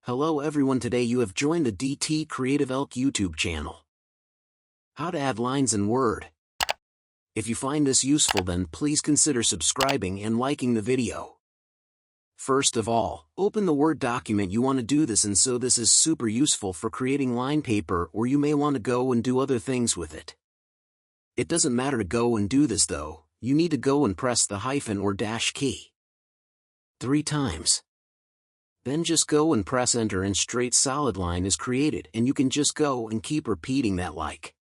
Hello everyone, today you have joined the DT Creative Elk YouTube channel. How to add lines in Word. If you find this useful, then please consider subscribing and liking the video. First of all, open the Word document you want to do this in. So this is super useful for creating line paper, or you may want to go and do other things with it. It doesn't matter to go and do this though, you need to go and press the hyphen or dash key 3 times. Then just go and press enter and straight solid line is created, and you can just go and keep repeating that like.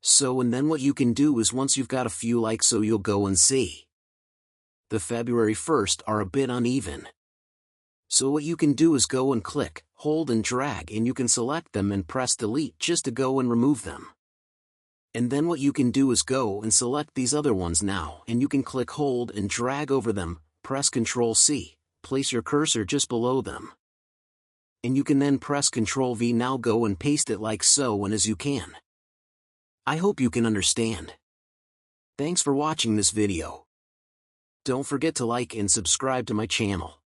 So and then what you can do is, once you've got a few likes, so you'll go and see the February 1st are a bit uneven. So what you can do is go and click, hold and drag, and you can select them and press delete just to go and remove them. And then what you can do is go and select these other ones now, and you can click, hold and drag over them, press Ctrl C, place your cursor just below them. And you can then press Ctrl V. Now go and paste it like so, and as you can. I hope you can understand. Thanks for watching this video. Don't forget to like and subscribe to my channel.